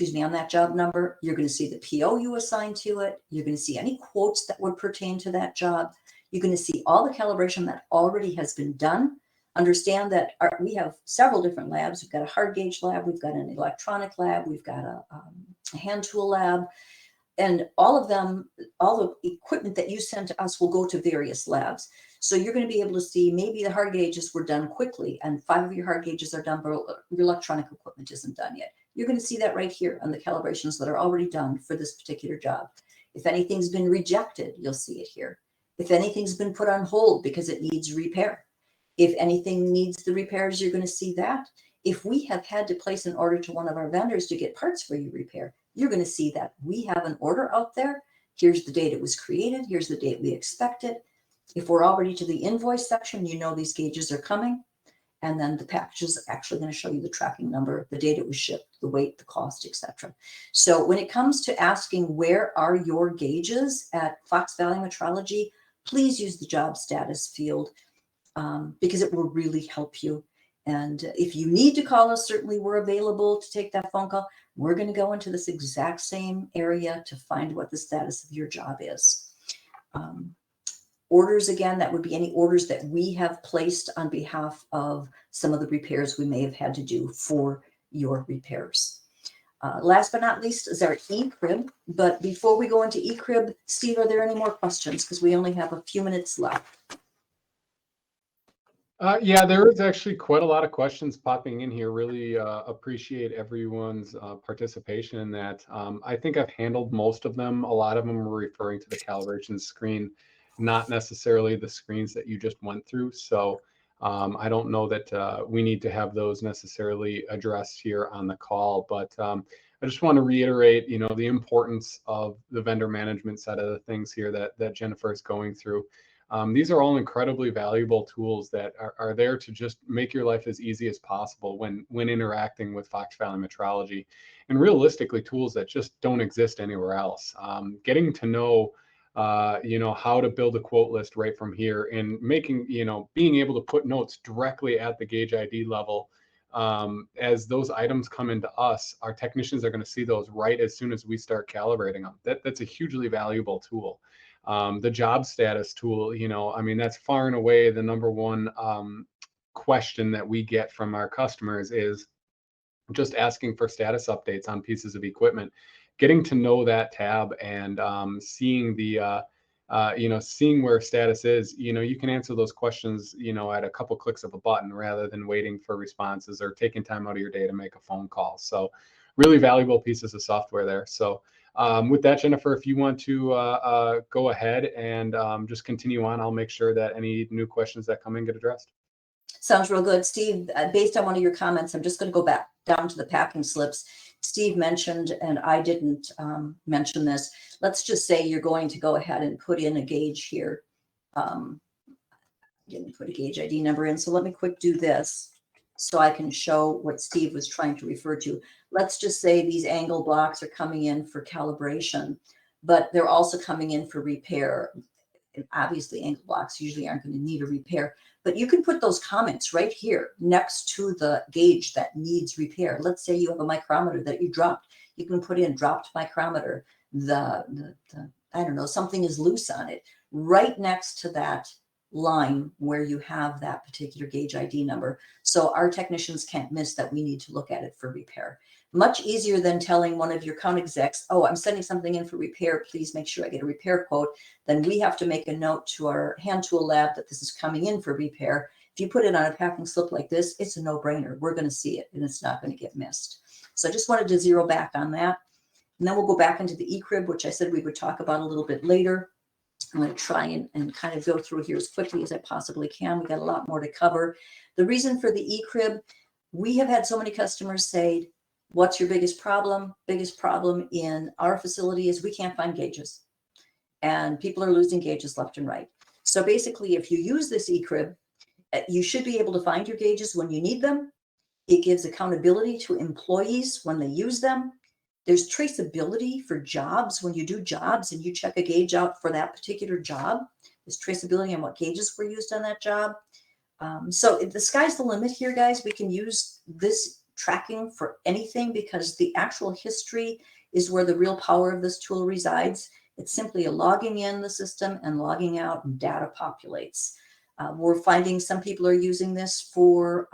on that job number. You're going to see the PO you assigned to it. You're going to see any quotes that would pertain to that job. You're going to see all the calibration that already has been done. Understand that we have several different labs. We've got a hard gauge lab. We've got an electronic lab. We've got a hand tool lab. And all of them, all the equipment that you send to us will go to various labs. So you're going to be able to see maybe the hard gauges were done quickly and 5 of your hard gauges are done, but your electronic equipment isn't done yet. You're going to see that right here on the calibrations that are already done for this particular job. If anything's been rejected, you'll see it here. If anything's been put on hold because it needs repair. If anything needs the repairs, you're going to see that. If we have had to place an order to one of our vendors to get parts for your repair, you're going to see that we have an order out there. Here's the date it was created. Here's the date we expect it. If we're already to the invoice section, you know these gauges are coming. And then the package is actually going to show you the tracking number, the date it was shipped, the weight, the cost, etc. So when it comes to asking where are your gauges at Fox Valley Metrology, please use the job status field because it will really help you. And if you need to call us, certainly we're available to take that phone call. We're going to go into this exact same area to find what the status of your job is. Orders, again, that would be any orders that we have placed on behalf of some of the repairs we may have had to do for your repairs. Last but not least is our eCrib. But before we go into eCrib, Steve, are there any more questions? Because we only have a few minutes left. Yeah, there is actually quite a lot of questions popping in here. Really appreciate everyone's participation in that. I think I've handled most of them. A lot of them were referring to the calibration screen, not necessarily the screens that you just went through. So I don't know that we need to have those necessarily addressed here on the call, but I just want to reiterate, the importance of the vendor management side of the things here that Jennifer is going through. These are all incredibly valuable tools that are there to just make your life as easy as possible when interacting with Fox Valley Metrology, and realistically tools that just don't exist anywhere else. Getting to know, how to build a quote list right from here, and making, being able to put notes directly at the gauge ID level. As those items come into us, our technicians are going to see those right as soon as we start calibrating them. That's a hugely valuable tool. The job status tool, that's far and away the number one question that we get from our customers, is just asking for status updates on pieces of equipment. Getting to know that tab and seeing the seeing where status is, you can answer those questions, at a couple clicks of a button rather than waiting for responses or taking time out of your day to make a phone call. So really valuable pieces of software there. So with that, Jennifer, if you want to go ahead and just continue on, I'll make sure that any new questions that come in get addressed. Sounds real good. Steve, based on one of your comments, I'm just going to go back down to the packing slips. Steve mentioned, and I didn't mention this, let's just say you're going to go ahead and put in a gauge here. Didn't put a gauge ID number in, so let me quick do this. so I can show what Steve was trying to refer to. Let's just say these angle blocks are coming in for calibration, but they're also coming in for repair. And obviously angle blocks usually aren't going to need a repair, but you can put those comments right here next to the gauge that needs repair. Let's say you have a micrometer that you dropped. You can put in dropped micrometer. The I don't know, something is loose on it. Right next to that line where you have that particular gauge ID number. So our technicians can't miss that we need to look at it for repair. Much easier than telling one of your account execs, oh, I'm sending something in for repair. Please make sure I get a repair quote. Then we have to make a note to our hand tool lab that this is coming in for repair. If you put it on a packing slip like this, it's a no-brainer. We're going to see it and it's not going to get missed. So I just wanted to zero back on that. And then we'll go back into the eCrib, which I said we would talk about a little bit later. I'm going to try and kind of go through here as quickly as I possibly can. We got a lot more to cover. The reason for the eCrib, we have had so many customers say, what's your biggest problem? Biggest problem in our facility is we can't find gauges. And people are losing gauges left and right. So basically, if you use this eCrib, you should be able to find your gauges when you need them. It gives accountability to employees when they use them. There's traceability for jobs. When you do jobs and you check a gauge out for that particular job, there's traceability on what gauges were used on that job. So the sky's the limit here, guys. We can use this tracking for anything because the actual history is where the real power of this tool resides. It's simply a logging in the system and logging out, and data populates. We're finding some people are using this for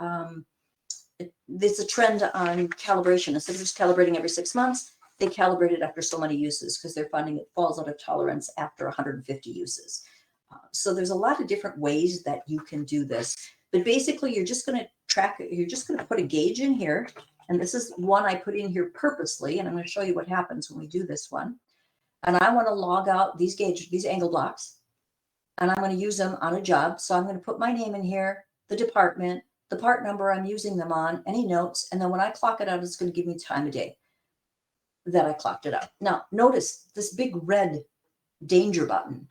there's a trend on calibration. Instead of just calibrating every 6 months, they calibrate it after so many uses because they're finding it falls out of tolerance after 150 uses. So there's a lot of different ways that you can do this. But basically, you're just going to track it. You're just going to put a gauge in here. And this is one I put in here purposely. And I'm going to show you what happens when we do this one. And I want to log out these angle blocks. And I'm going to use them on a job. So I'm going to put my name in here, the department, the part number I'm using them on, any notes, and then when I clock it out, it's going to give me time of day that I clocked it out. Now, notice this big red danger button.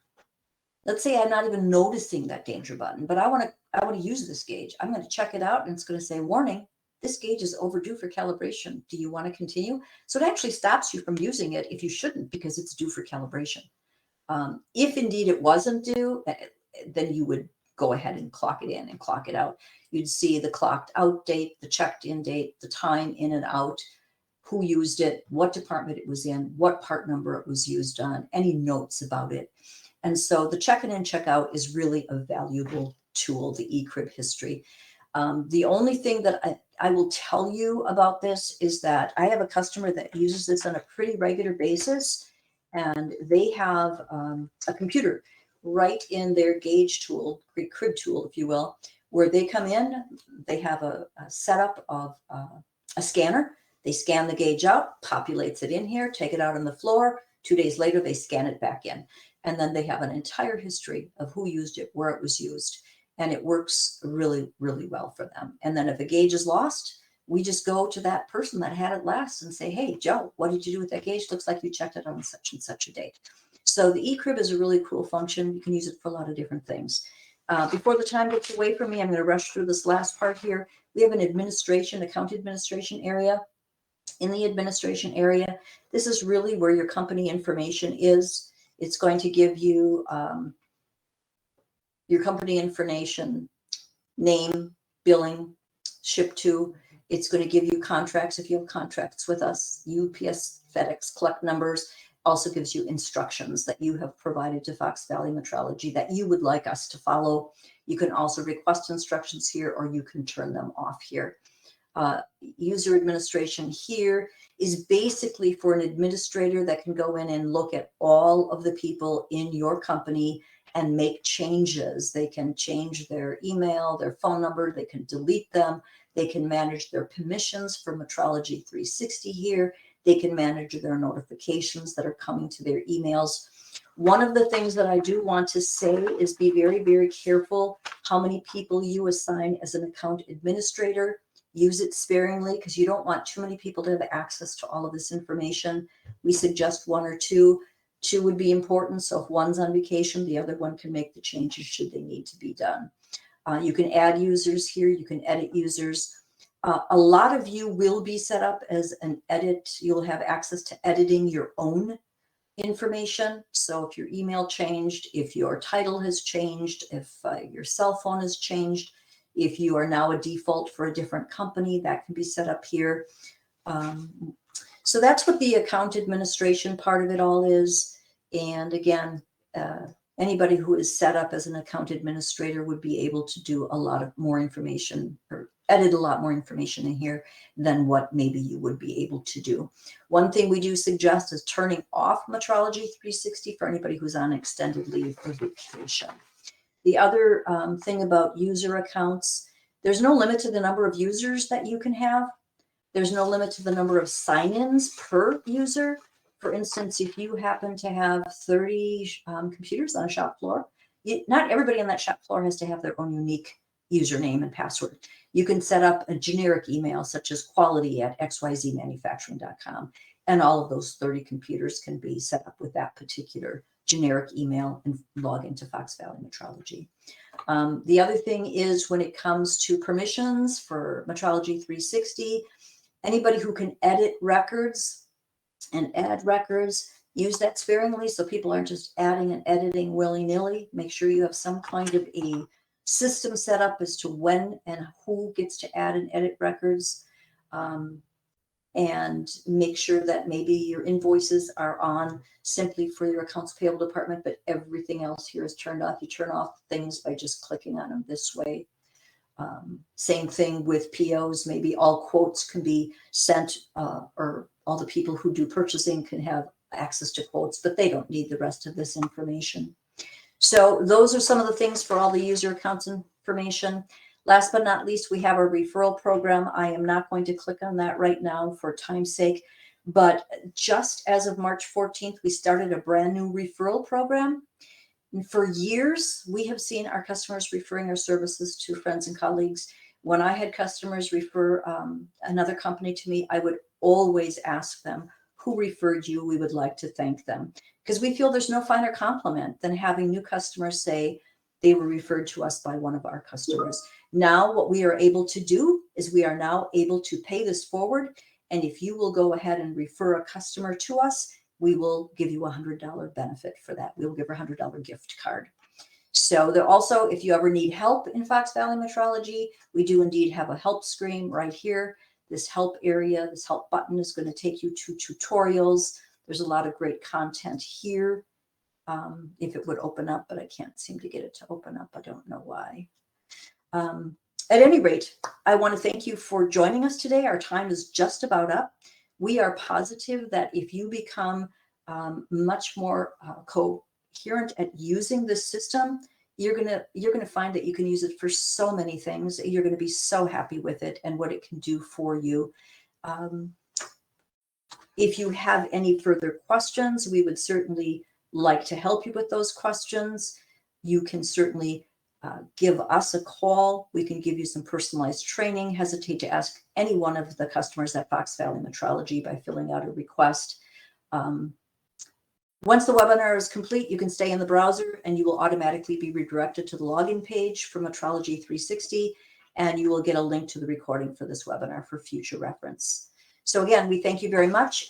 Let's say I'm not even noticing that danger button, but I want to use this gauge. I'm going to check it out, and it's going to say, warning, this gauge is overdue for calibration. Do you want to continue? So it actually stops you from using it if you shouldn't, because it's due for calibration. If indeed it wasn't due, then you would go ahead and clock it in and clock it out. You'd see the clocked out date, the checked in date, the time in and out, who used it, what department it was in, what part number it was used on, any notes about it. And so the check in and check out is really a valuable tool, the eCrib history. The only thing that I will tell you about this is that I have a customer that uses this on a pretty regular basis, and they have a computer right in their gauge tool, crib tool, if you will, where they come in, they have a setup of a scanner. They scan the gauge out, populates it in here, take it out on the floor. 2 days later, they scan it back in. And then they have an entire history of who used it, where it was used. And it works really, really well for them. And then if a gauge is lost, we just go to that person that had it last and say, hey, Joe, what did you do with that gauge? Looks like you checked it on such and such a date. So the eCrib is a really cool function. You can use it for a lot of different things. Before the time gets away from me, I'm going to rush through this last part here. We have an account administration area. In the administration area, this is really where your company information is. It's going to give you your company information, name, billing, ship to. It's going to give you contracts if you have contracts with us, UPS, FedEx, collect numbers. Also gives you instructions that you have provided to Fox Valley Metrology that you would like us to follow. You can also request instructions here, or you can turn them off here. User administration here is basically for an administrator that can go in and look at all of the people in your company and make changes. They can change their email, their phone number, they can delete them, they can manage their permissions for Metrology360 here. They can manage their notifications that are coming to their emails. One of the things that I do want to say is be very, very careful how many people you assign as an account administrator. Use it sparingly because you don't want too many people to have access to all of this information. We suggest 1 or 2. 2 would be important. So if one's on vacation, the other one can make the changes should they need to be done. You can add users here. You can edit users. A lot of you will be set up as an edit. You'll have access to editing your own information. So if your email changed, if your title has changed, if your cell phone has changed, if you are now a default for a different company, that can be set up here. So that's what the account administration part of it all is. And again, anybody who is set up as an account administrator would be able to do a lot of more information or edit a lot more information in here than what maybe you would be able to do. One thing we do suggest is turning off Metrology360 for anybody who's on extended leave or vacation. The other thing about user accounts, there's no limit to the number of users that you can have. There's no limit to the number of sign-ins per user. For instance, if you happen to have 30 computers on a shop floor, not everybody on that shop floor has to have their own unique username and password. You can set up a generic email such as quality@xyzmanufacturing.com, and all of those 30 computers can be set up with that particular generic email and log into Fox Valley Metrology. The other thing is when it comes to permissions for Metrology360, anybody who can edit records and add records, use that sparingly so people aren't just adding and editing willy-nilly. Make sure you have some kind of a system set up as to when and who gets to add and edit records. And make sure that maybe your invoices are on simply for your accounts payable department, but everything else here is turned off. You turn off things by just clicking on them this way. Same thing with POs. Maybe all quotes can be sent, or all the people who do purchasing can have access to quotes, but they don't need the rest of this information. So those are some of the things for all the user accounts information. Last but not least, we have our referral program. I am not going to click on that right now for time's sake, but just as of March 14th, we started a brand new referral program. And for years, we have seen our customers referring our services to friends and colleagues. When I had customers refer another company to me, I would always ask them, who referred you? We would like to thank them. Because we feel there's no finer compliment than having new customers say they were referred to us by one of our customers. Now, what we are able to do is we are now able to pay this forward. And if you will go ahead and refer a customer to us, we will give you a $100 benefit for that. We will give her a $100 gift card. So there also, if you ever need help in Fox Valley Metrology, we do indeed have a help screen right here. This help area, this help button is going to take you to tutorials. There's a lot of great content here. If it would open up, but I can't seem to get it to open up. I don't know why. At any rate, I want to thank you for joining us today. Our time is just about up. We are positive that if you become much more coherent at using this system, you're gonna find that you can use it for so many things. You're going to be so happy with it and what it can do for you. If you have any further questions, we would certainly like to help you with those questions. You can certainly give us a call. We can give you some personalized training. Hesitate to ask any one of the customers at Fox Valley Metrology by filling out a request. Once the webinar is complete, you can stay in the browser and you will automatically be redirected to the login page for Metrology360, and you will get a link to the recording for this webinar for future reference. So again, we thank you very much.